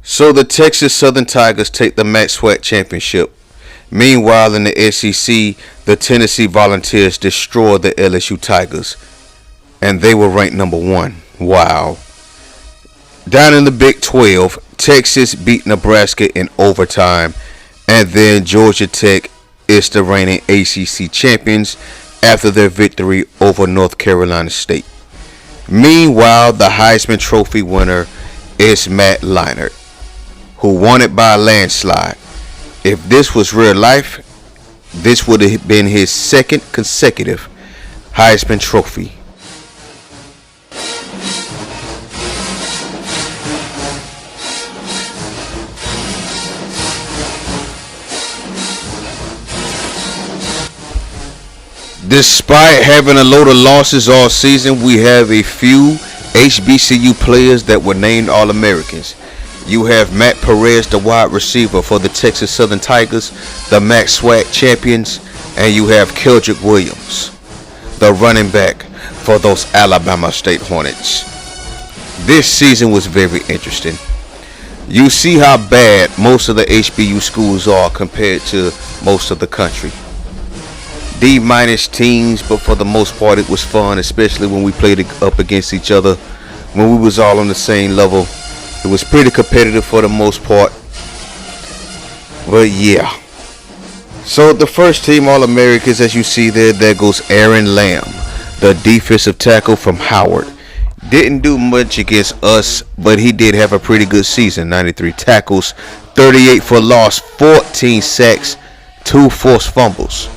So the Texas Southern Tigers take the MAC SWAC championship. Meanwhile, in the SEC, the Tennessee Volunteers destroyed the LSU Tigers, and they were ranked number 1. Wow. Down in the Big 12, Texas beat Nebraska in overtime, and then Georgia Tech is the reigning ACC champions after their victory over North Carolina State. Meanwhile, the Heisman Trophy winner is Matt Leinart, who won it by a landslide. If this was real life, this would have been his second consecutive Heisman Trophy. Despite having a load of losses all season, we have a few HBCU players that were named All-Americans. You have Matt Perez, the wide receiver for the Texas Southern Tigers, the MAC SWAC champions, and you have Keldrick Williams, the running back for those Alabama State Hornets. This season was very interesting. You see how bad most of the HBU schools are compared to most of the country. D- teams, but for the most part it was fun, especially when we played up against each other. When we was all on the same level, it was pretty competitive for the most part. But yeah. So the first team All-Americans, as you see there goes Aaron Lamb, the defensive tackle from Howard. Didn't do much against us, but he did have a pretty good season. 93 tackles, 38 for loss, 14 sacks, 2 forced fumbles.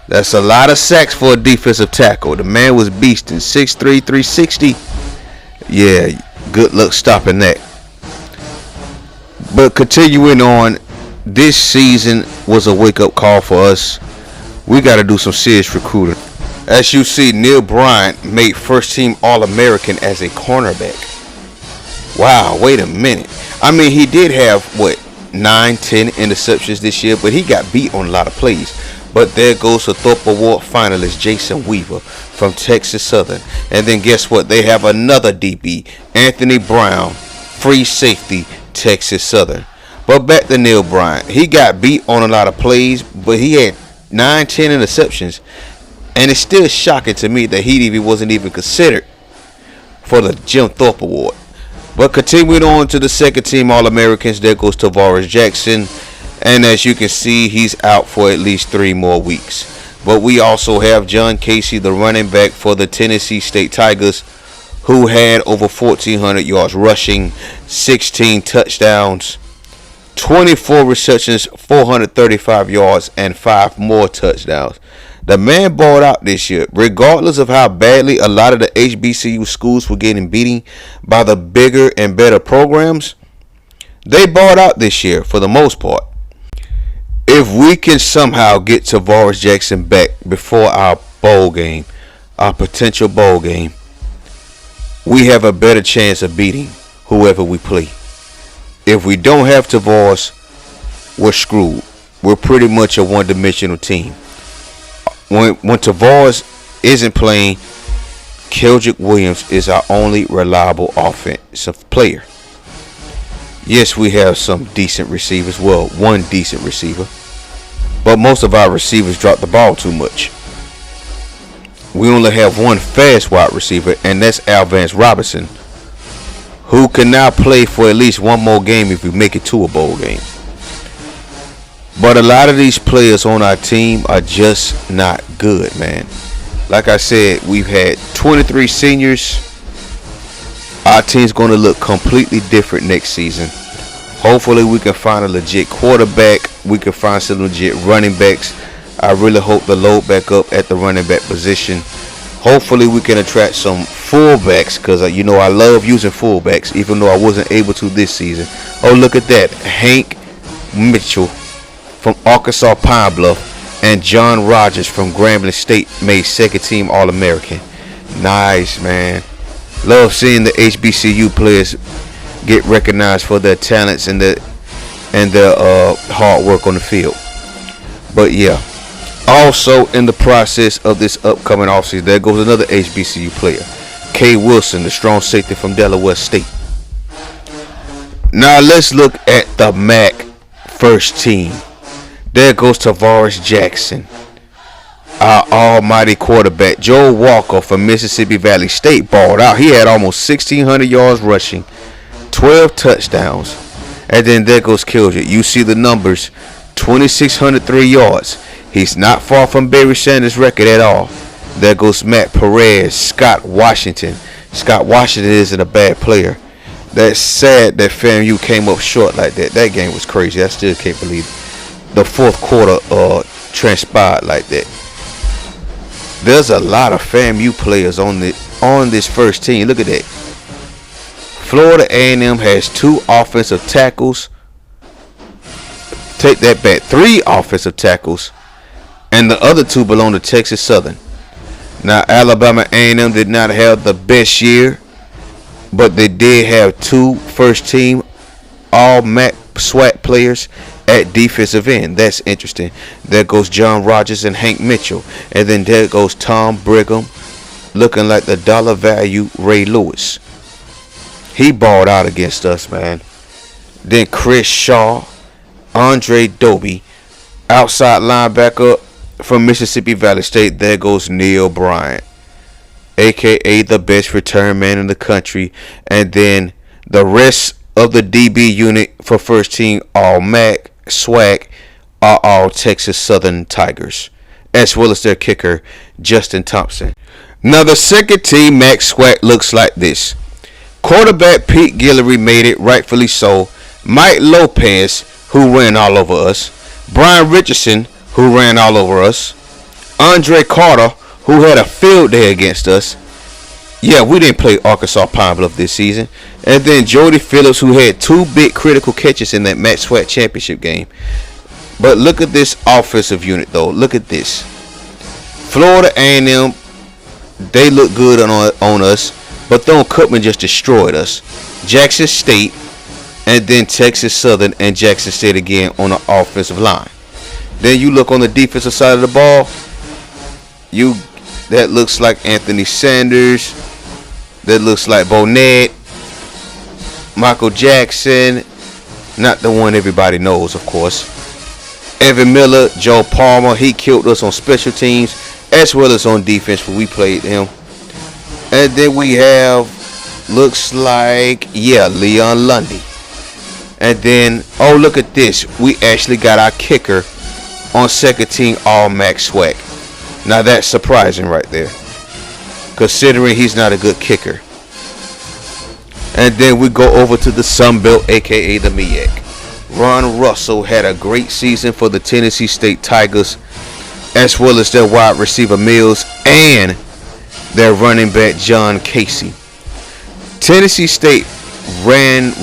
That's a lot of sacks for a defensive tackle. The man was beasting. 6'3", 360. Yeah, good luck stopping that. But continuing on, this season was a wake-up call for us. We got to do some serious recruiting. As you see, Neil Bryant made first-team All-American as a cornerback. Wow, wait a minute. I mean, he did have, 9-10 interceptions this year, but he got beat on a lot of plays. But there goes the Thorpe Award finalist Jason Weaver from Texas Southern. And then guess what? They have another DB, Anthony Brown, free safety, Texas Southern. But back to Neil Bryant. He got beat on a lot of plays, but he had 9-10 interceptions. And it's still shocking to me that he wasn't even considered for the Jim Thorpe Award. But continuing on to the second team All-Americans, there goes Tavares Jackson. And as you can see, he's out for at least 3 more weeks. But we also have John Casey, the running back for the Tennessee State Tigers, who had over 1,400 yards rushing, 16 touchdowns, 24 receptions, 435 yards, and 5 more touchdowns. The man balled out this year. Regardless of how badly a lot of the HBCU schools were getting beaten by the bigger and better programs, they balled out this year for the most part. If we can somehow get Tavares Jackson back before our bowl game, our potential bowl game, we have a better chance of beating whoever we play. If we don't have Tavares, we're screwed. We're pretty much a one-dimensional team. When Tavares isn't playing, Keldrick Williams is our only reliable offensive player. Yes, we have some decent receivers. Well, one decent receiver. But most of our receivers drop the ball too much. We only have one fast wide receiver, and that's Al Vance Robinson, who can now play for at least one more game if we make it to a bowl game. But a lot of these players on our team are just not good, man. Like I said, we've had 23 seniors. Our team's going to look completely different next season. Hopefully we can find a legit quarterback. We can find some legit running backs. I really hope to load back up at the running back position. Hopefully we can attract some fullbacks, because I love using fullbacks, even though I wasn't able to this season. Oh, look at that. Hank Mitchell from Arkansas Pine Bluff and John Rogers from Grambling State made second team All-American. Nice, man. Love seeing the HBCU players get recognized for their talents and their hard work on the field. But yeah, also in the process of this upcoming offseason, there goes another HBCU player, Kay Wilson, the strong safety from Delaware State. Now let's look at the MAC first team. There goes Tavares Jackson, our almighty quarterback. Joe Walker from Mississippi Valley State balled out. He had almost 1,600 yards rushing, 12 touchdowns. And then there goes Kildred. You see the numbers, 2,603 yards. He's not far from Barry Sanders' record at all. There goes Matt Perez, Scott Washington. Scott Washington isn't a bad player. That's sad that FAMU came up short like that. That game was crazy. I still can't believe the fourth quarter transpired like that. There's a lot of FAMU players on this first team. Look at that. Florida A&M has 2 offensive tackles. Take that back. 3 offensive tackles. And the other 2 belong to Texas Southern. Now, Alabama A&M did not have the best year, but they did have 2 first-team all-MAC SWAC players at defensive end. That's interesting. There goes John Rogers and Hank Mitchell. And then there goes Tom Brigham, looking like the dollar value Ray Lewis. He balled out against us, man. Then Chris Shaw, Andre Doby, outside linebacker from Mississippi Valley State. There goes Neil Bryant, a.k.a. the best return man in the country. And then the rest of the DB unit for first team all-MAC SWAC are all Texas Southern Tigers, as well as their kicker, Justin Thompson. Now the second team MAC SWAC looks like this. Quarterback Pete Guillory made it, rightfully so. Mike Lopez, who ran all over us. Brian Richardson, who ran all over us. Andre Carter, who had a field day against us. Yeah, we didn't play Arkansas Pine Bluff this season. And then Jody Phillips, who had 2 big critical catches in that MAC SWAC championship game. But look at this offensive unit, though. Look at this. Florida A&M, they look good on us. But Thorne Cookman just destroyed us. Jackson State, and then Texas Southern and Jackson State again on the offensive line. Then you look on the defensive side of the ball. That looks like Anthony Sanders. That looks like Bonnet. Michael Jackson. Not the one everybody knows, of course. Evan Miller, Joe Palmer. He killed us on special teams as well as on defense when we played him. And then we have, looks like, Leon Lundy. And then, oh, look at this. We actually got our kicker on second team all-MAC SWAC. Now that's surprising right there, considering he's not a good kicker. And then we go over to the Sun Belt, aka the MEAC. Ron Russell had a great season for the Tennessee State Tigers, as well as their wide receiver Mills and their running back John Casey. Tennessee State ran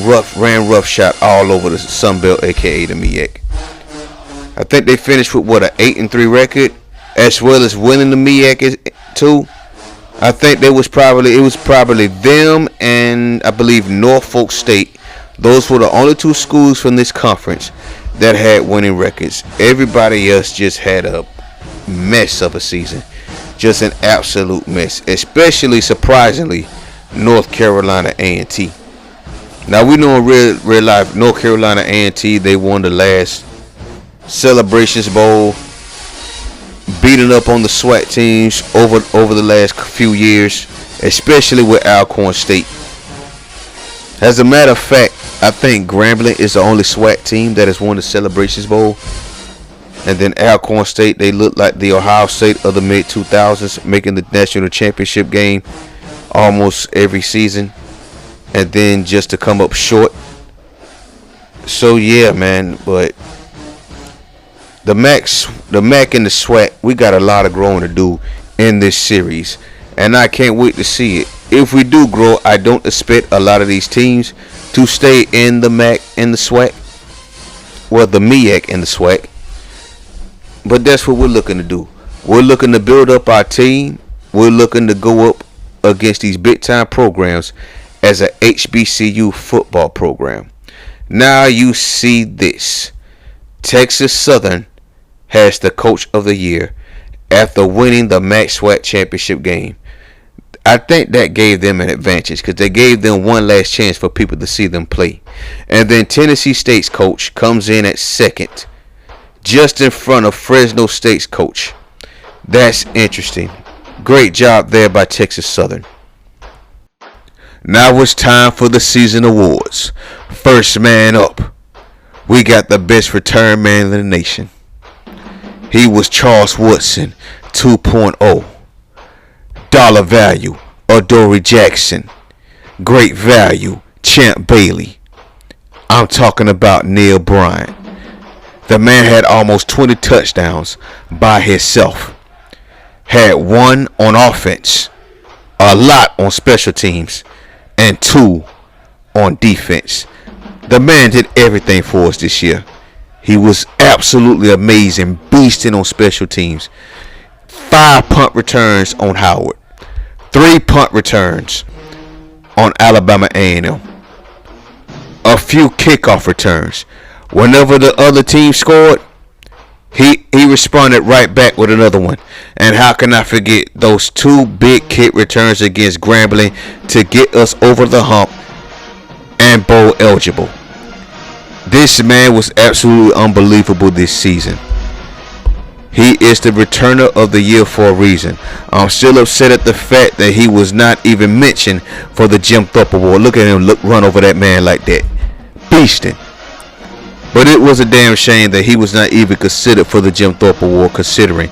roughshod all over the Sun Belt, aka the MEAC. I think they finished with an 8-3 record, as well as winning the MEAC too. I think it was probably them and I believe Norfolk State. Those were the only 2 schools from this conference that had winning records. Everybody else just had a mess of a season. Just an absolute mess. Especially, surprisingly, North Carolina A&T. Now we know in real life, North Carolina A&T, they won the last Celebrations Bowl, beating up on the SWAC teams over the last few years, especially with Alcorn State. As a matter of fact, I think Grambling is the only SWAC team that has won the Celebrations Bowl. And then Alcorn State, they look like the Ohio State of the mid-2000s, making the national championship game almost every season. And then just to come up short. So yeah, man, but the MAC and the SWAC, we got a lot of growing to do in this series, and I can't wait to see it. If we do grow, I don't expect a lot of these teams to stay in the MAC and the SWAC, well, the MEAC and the SWAC. But that's what we're looking to do. We're looking to build up our team. We're looking to go up against these big time programs as a HBCU football program. Now you see this. Texas Southern has the coach of the year after winning the MAC SWAC championship game. I think that gave them an advantage because they gave them one last chance for people to see them play. And then Tennessee State's coach comes in at second, just in front of Fresno State's coach. That's interesting. Great job there by Texas Southern. Now it's time for the season awards. First man up. We got the best return man in the nation. He was Charles Woodson, 2.0. Dollar value, Adoree Jackson. Great value, Champ Bailey. I'm talking about Neil Bryant. The man had almost 20 touchdowns by himself. Had 1 on offense, a lot on special teams, and 2 on defense. The man did everything for us this year. He was absolutely amazing, beasting on special teams. 5 punt returns on Howard. 3 punt returns on Alabama A&M. A few kickoff returns. Whenever the other team scored, he responded right back with another one. And how can I forget those 2 big kick returns against Grambling to get us over the hump and bowl eligible. This man was absolutely unbelievable this season. He is the returner of the year for a reason. I'm still upset at the fact that he was not even mentioned for the Jim Thorpe Award. Look at him run over that man like that. Beasting. But it was a damn shame that he was not even considered for the Jim Thorpe Award, considering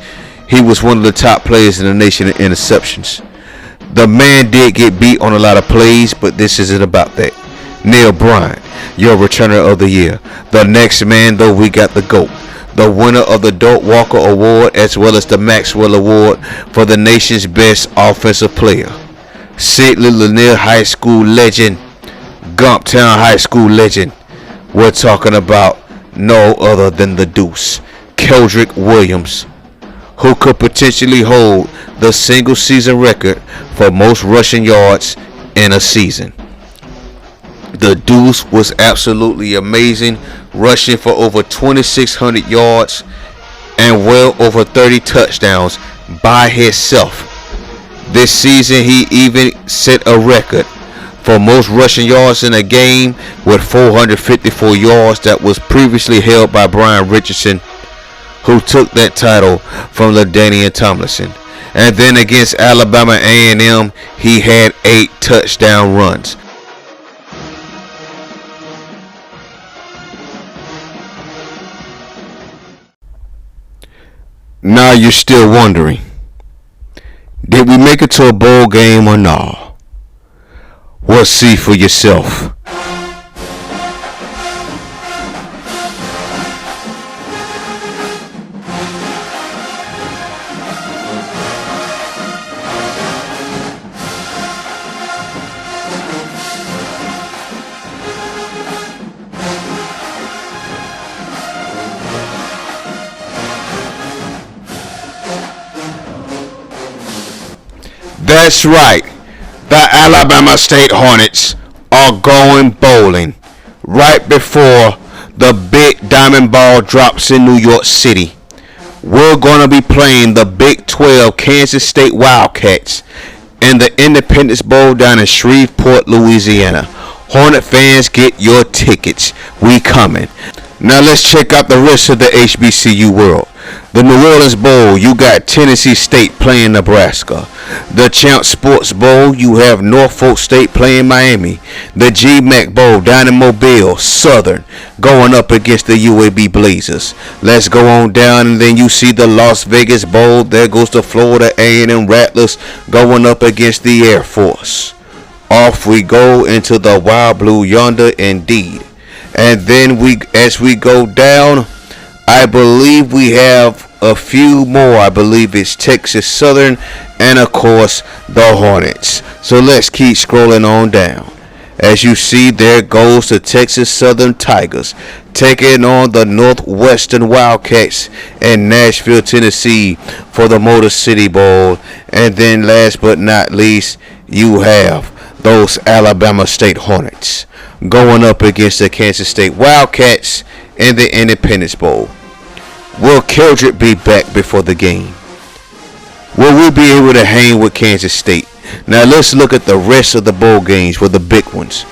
he was one of the top players in the nation in interceptions. The man did get beat on a lot of plays, but this isn't about that. Neil Bryant, your returner of the year. The next man, though, we got the GOAT. The winner of the Doak Walker Award as well as the Maxwell Award for the nation's best offensive player. Sidley Lanier High School legend, Gumptown High School legend. We're talking about no other than the Deuce, Keldrick Williams, who could potentially hold the single season record for most rushing yards in a season. The Deuce was absolutely amazing, rushing for over 2,600 yards and well over 30 touchdowns by himself. This season, he even set a record for most rushing yards in a game with 454 yards that was previously held by Brian Richardson, who took that title from LaDainian Tomlinson. And then against Alabama A&M, he had 8 touchdown runs. Now you're still wondering, did we make it to a bowl game or no? Well, see for yourself. That's right. The Alabama State Hornets are going bowling right before the big diamond ball drops in New York City. We're going to be playing the Big 12 Kansas State Wildcats in the Independence Bowl down in Shreveport, Louisiana. Hornet fans, get your tickets. We coming. Now let's check out the rest of the HBCU world. The New Orleans Bowl, you got Tennessee State playing Nebraska. The Champ Sports Bowl, you have Norfolk State playing Miami. The GMAC Bowl down in Mobile, Southern, going up against the UAB Blazers. Let's go on down, and then you see the Las Vegas Bowl. There goes the Florida A&M Rattlers going up against the Air Force. Off we go into the Wild Blue yonder indeed. And then as we go down, I believe we have a few more. I believe it's Texas Southern and, of course, the Hornets. So let's keep scrolling on down. As you see, there goes the Texas Southern Tigers taking on the Northwestern Wildcats in Nashville, Tennessee for the Motor City Bowl. And then last but not least, you have those Alabama State Hornets going up against the Kansas State Wildcats in the Independence Bowl. Will Keldrick be back before the game? Will we be able to hang with Kansas State? Now let's look at the rest of the bowl games for the big ones.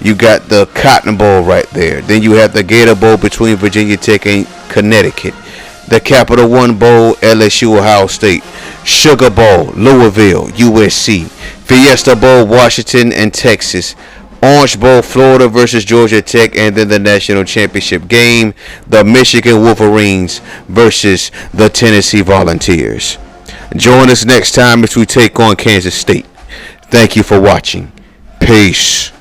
You got the Cotton Bowl right there. Then you have the Gator Bowl between Virginia Tech and Connecticut. The Capital One Bowl, LSU, Ohio State. Sugar Bowl, Louisville, USC. Fiesta Bowl, Washington and Texas. Orange Bowl, Florida versus Georgia Tech, and then the national championship game, the Michigan Wolverines versus the Tennessee Volunteers. Join us next time as we take on Kansas State. Thank you for watching. Peace.